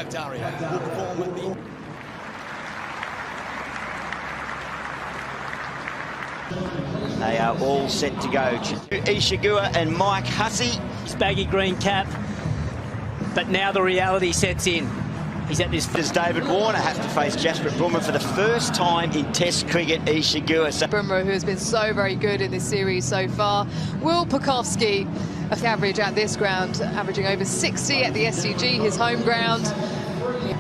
Dario will perform at the... They are all set to go. Ishigua and Mike Hussey. His baggy green cap, but now the reality sets in. He's at this... Does David Warner have to face Jasprit Bumrah for the first time in Test cricket? Ishigua. Bumrah, who has been so very good in this series so far. Will Pucovski, average at this ground, averaging over 60 at the SCG, his home ground.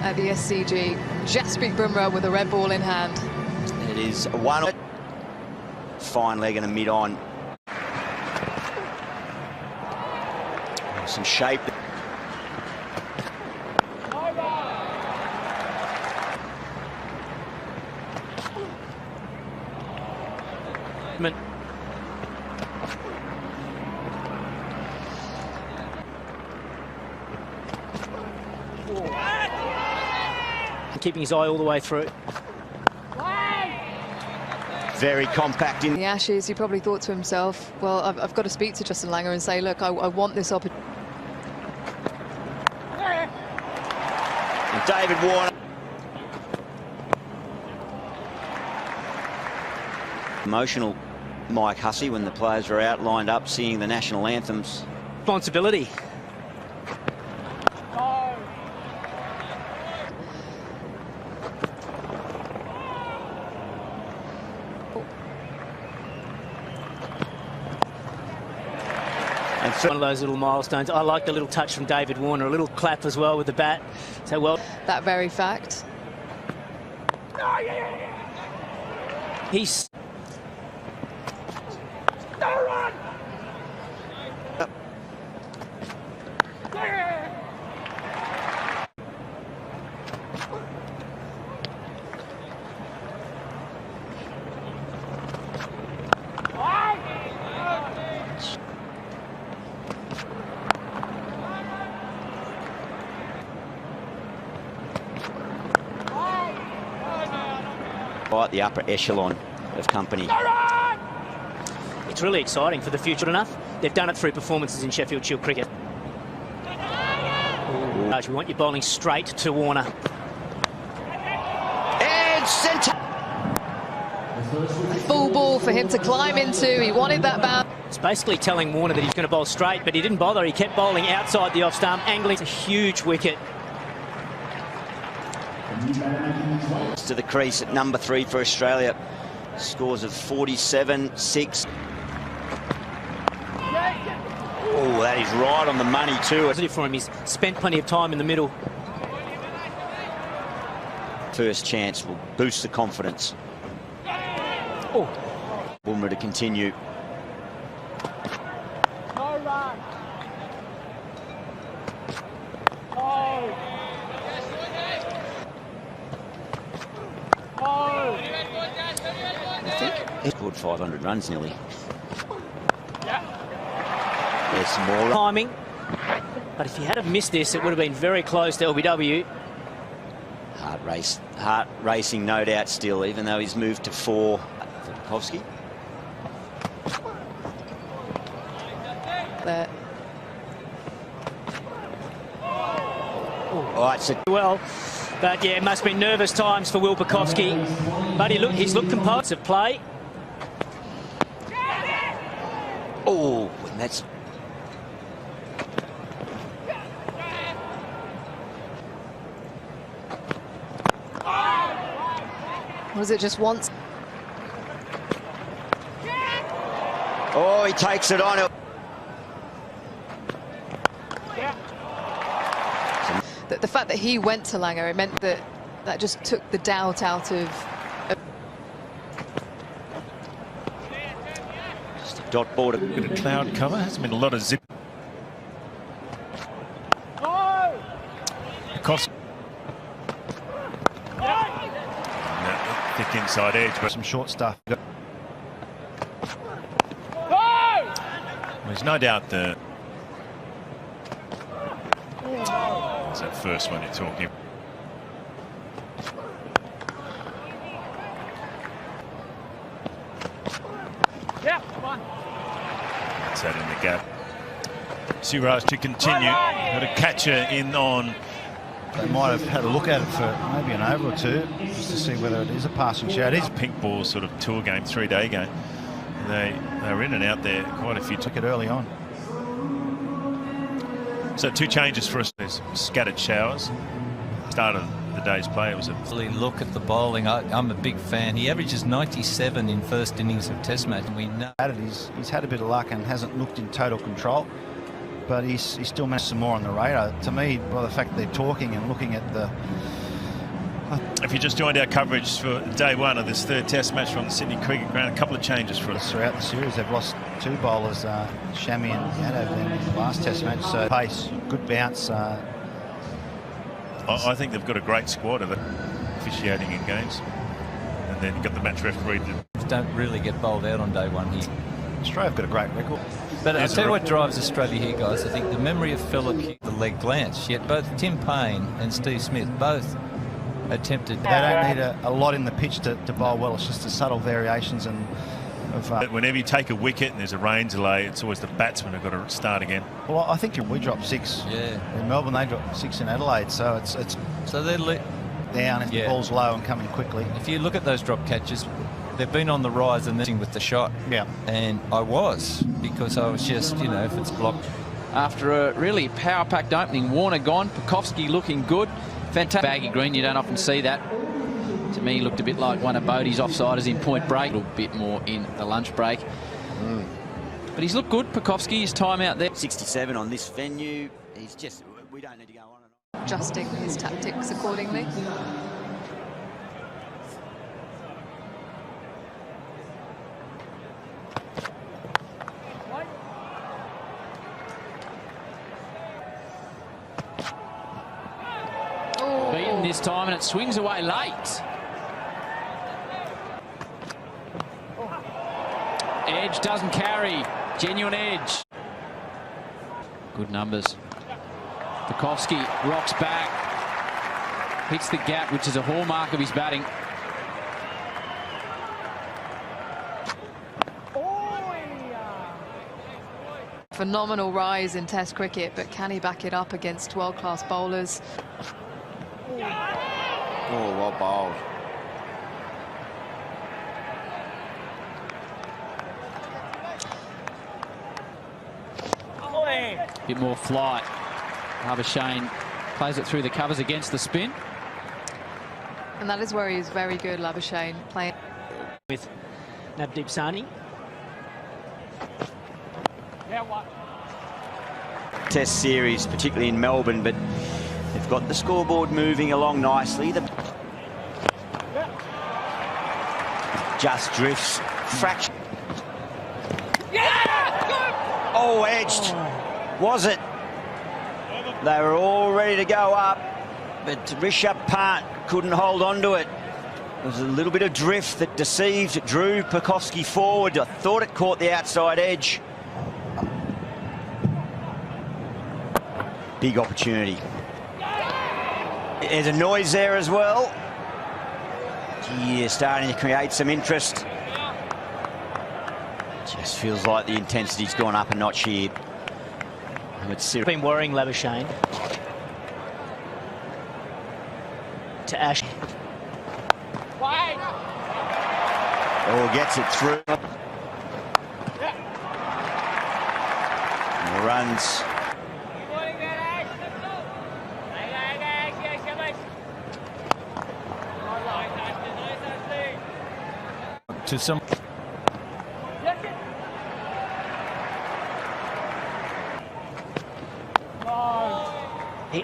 At the SCG, Jasprit Bumrah with a red ball in hand. It is one fine leg and a mid-on. Some shape. Keeping his eye all the way through. Very compact in the Ashes. He probably thought to himself, well, I've got to speak to Justin Langer and say, look, I want this opportunity. And David Warner. Emotional Mike Hussey when the players were out lined up singing the national anthems. Responsibility. One of those little milestones. I like the little touch from David Warner, a little clap as well with the bat. So well. That very fact. He's. Right, the upper echelon of company. It's really exciting for the future enough. They've done it through performances in Sheffield Shield cricket. Ooh. We want you bowling straight to Warner. And centre. Full ball for him to climb into. He wanted that bounce. It's basically telling Warner that he's going to bowl straight, but he didn't bother. He kept bowling outside the off stump, angling. It's a huge wicket. To the crease at number 3 for Australia. Scores of 47-6. Oh, that is right on the money too. Positive for him. He's spent plenty of time in the middle. First chance will boost the confidence. Oh. Bumrah to continue. No run. Oh. I think he scored 500 runs nearly. There's some more timing. But if he had have missed this, it would have been very close to LBW. Heart racing, no doubt still, even though he's moved to 4 for Pucovski. There. All right, so well. But yeah, it must have been nervous times for Will Pucovski. But he's looked composed of play. oh, and that's Was it just once? oh, he takes it on. The fact that he went to Langer, it meant that just took the doubt out of... Just a dot ball. Bit of cloud cover, hasn't been a lot of zip. Because thick inside edge, but some short stuff. There's no doubt that it's that first one you're talking. Yeah, come on. That's that in the gap. Siraj to continue. Got a catcher in on They might have had a look at it for maybe an over or two, just to see whether it is a passing shout. It is Pink ball sort of tour game, 3-day game. They were in and out there quite a few. took it early on. So 2 changes for us. There's scattered showers. Start of the day's play, it was a Look at the bowling. I'm a big fan. He averages 97 in first innings of Test match, and we know He's had a bit of luck and hasn't looked in total control, but he's still managed some more on the radar. To me, by the fact that they're talking and looking at the... If you just joined our coverage for day 1 of this 3rd Test match from the Sydney Cricket Ground, a couple of changes for us. Throughout the series, they've lost 2 bowlers, Shami and Yadav, in the last Test match. So pace, good bounce. I think they've got a great squad of officiating in games. And then you've got the match referee. don't really get bowled out on day 1 here. Australia have got a great record. But I'll tell you what drives Australia here, guys. I think the memory of Phillip, the leg glance. Yet both Tim Payne and Steve Smith both attempted. They don't need a lot in the pitch to bowl well. It's just the subtle variations and whenever you take a wicket and there's a rain delay, it's always the batsmen who've got to start again. Well, I think we dropped 6 in Melbourne. They dropped 6 in Adelaide, so it's so they're down if the ball's low and coming quickly. If you look at those drop catches, they've been on the rise and then with the shot. Yeah. And I was, because I was just, you know, if it's blocked. After a really power-packed opening, Warner gone, Pucovski looking good. Fantastic baggy green, you don't often see that. To me, he looked a bit like one of Bodie's offsiders in point break. A little bit more in the lunch break. But he's looked good, Pucovski, his time out there. 67 on this venue. He's just, we don't need to go on and on. Adjusting his tactics accordingly. Beaten this time, and it swings away late. Edge doesn't carry. Genuine edge. Good numbers. Pucovski rocks back. Hits the gap, which is a hallmark of his batting. Phenomenal rise in Test cricket, but can he back it up against world-class bowlers? Oh, well bowled. Bit more flight. Labuschagne plays it through the covers against the spin. And that is where he's very good, Labuschagne, playing with Navdeep Sahni. Test series, particularly in Melbourne, but they've got the scoreboard moving along nicely. Just drifts, fraction. Oh, edged. Was it? They were all ready to go up, but Rishabh Pant couldn't hold on to it. There was a little bit of drift that deceived, drew Pucovski forward. I thought it caught the outside edge. Big opportunity. There's a noise there as well. Gee, starting to create some interest. Just feels like the intensity's gone up a notch here. It's been worrying Labuschagne. To Ash. Oh, gets it through. And runs. To some.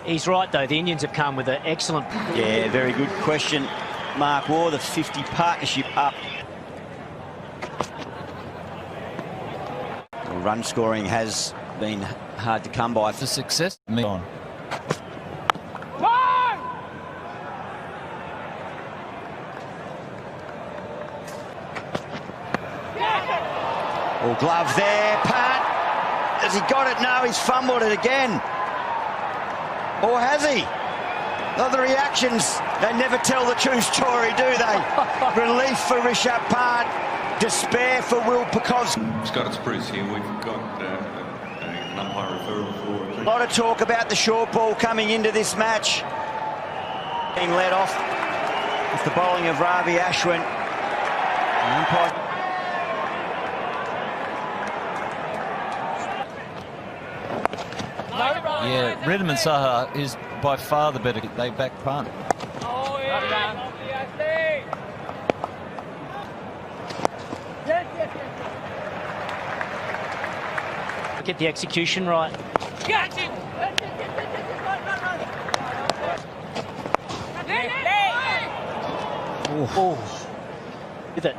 He's right, though. The Indians have come with an excellent... Yeah, very good question, Mark Waugh. The 50 partnership up. Well, run scoring has been hard to come by. For success, me on. Oh, glove there, Pat. Has he got it? No, he's fumbled it again. Or has he? Well, the reactions, they never tell the true story, do they? Relief for Rishabh Pant, despair for Will Pucovski. Scott, it's Bruce here. We've got an umpire referral for... A lot of talk about the short ball coming into this match. Being led off with the bowling of Ravi Ashwin. Yeah, Redham and Saha is by far the better. They back punt. Oh, yeah. Yes, yes, yes. Get the execution right. Catch him. Oh. With it.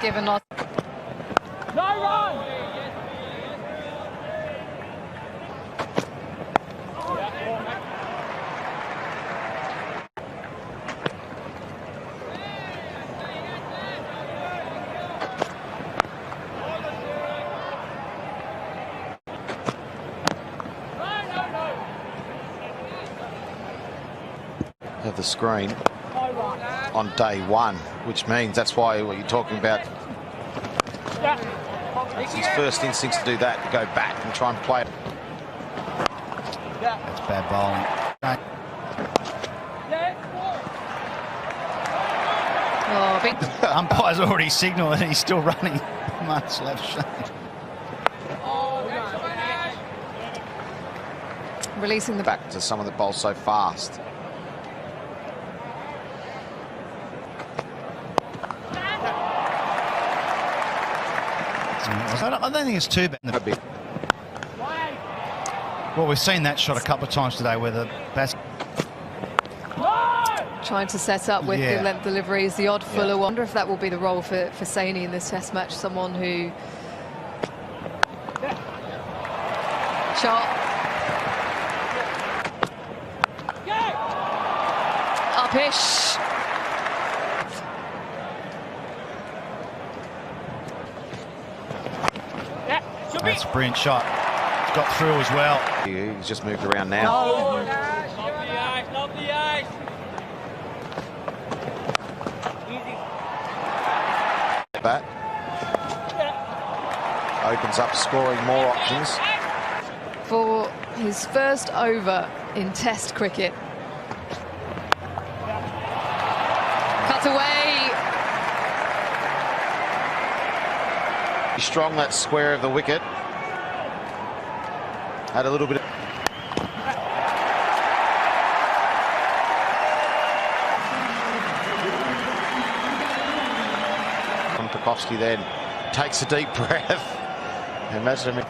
Given not. No run. Have the screen on day one, which means that's why what you're talking about. It's his first instinct to do that, to go back and try and play it. That's bad bowling. Oh, big. Umpire's already signalled and he's still running. Much left shade. Releasing the Back to someone that bowls so fast. I don't think it's too bad. Well, we've seen that shot a couple of times today where the basket. Trying to set up with the length deliveries, the odd fuller. I wonder if that will be the role for Saini in this test match. Someone who... Shot. Upish. That's a brilliant shot. It's got through as well. He's just moved around now. Love the ice, love the ice. Bat. Opens up scoring more options. For his first over in Test cricket. Cut away. Strong, that square of the wicket. Had a little bit of... Pucovski then takes a deep breath. Imagine him.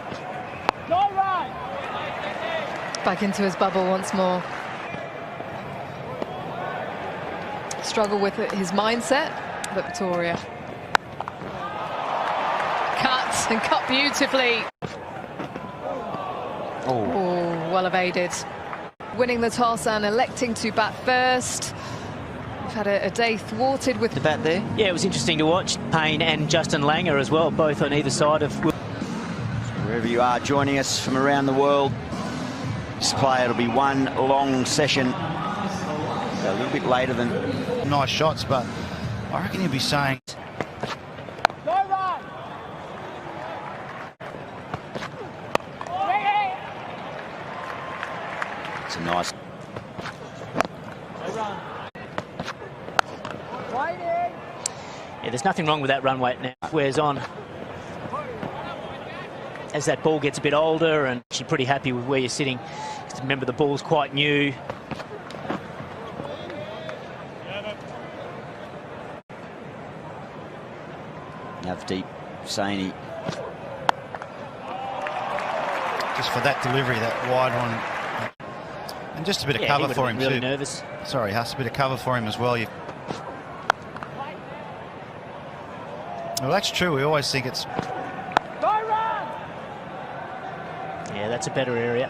No run. Back into his bubble once more. Struggle with his mindset, but Victoria. Cut and cut beautifully. Oh, well evaded. Winning the toss and electing to bat first. We've had a day thwarted with The bat there. Yeah, it was interesting to watch. Payne and Justin Langer as well, both on either side of... Wherever you are joining us from around the world, this play, it'll be one long session. A little bit later than... Nice shots, but I reckon he'll be saying... No run. It's a nice... No run. Yeah, there's nothing wrong with that run weight now. Wears on. As that ball gets a bit older, and she's pretty happy with where you're sitting. Remember, the ball's quite new. Navdeep Saini. Just for that delivery, that wide one. And just a bit of cover for him really too. Nervous. Sorry, Huss, a bit of cover for him as well. Well, that's true. We always think it's... Yeah, that's a better area.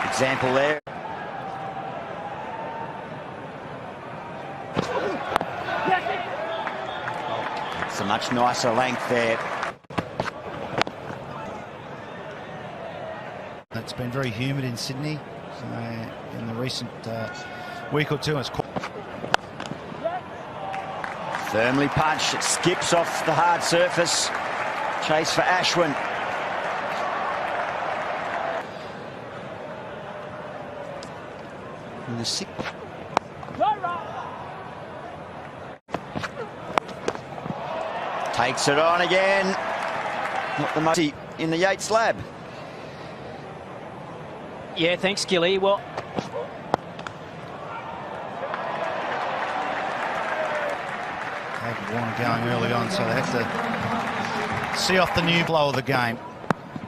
Example there. It's a much nicer length there. It's been very humid in Sydney in the recent week or two. It's Firmly punched. It skips off the hard surface. Chase for Ashwin. And the six. Takes it on again. Not the most in the Yates lab. Yeah, thanks, Gilly. Well, David Warner going early on, so they have to see off the new blow of the game.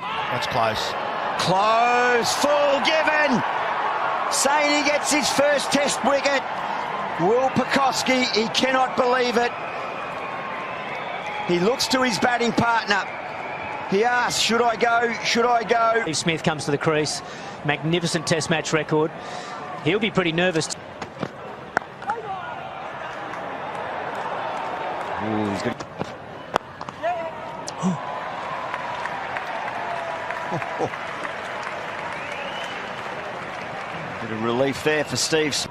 That's close. Close, full given. Saini gets his first test wicket. Will Pucovski, he cannot believe it. He looks to his batting partner. He asks, should I go? Should I go? Steve Smith comes to the crease. Magnificent test match record. He'll be pretty nervous. Ooh, he's good. Bit of relief there for Steve.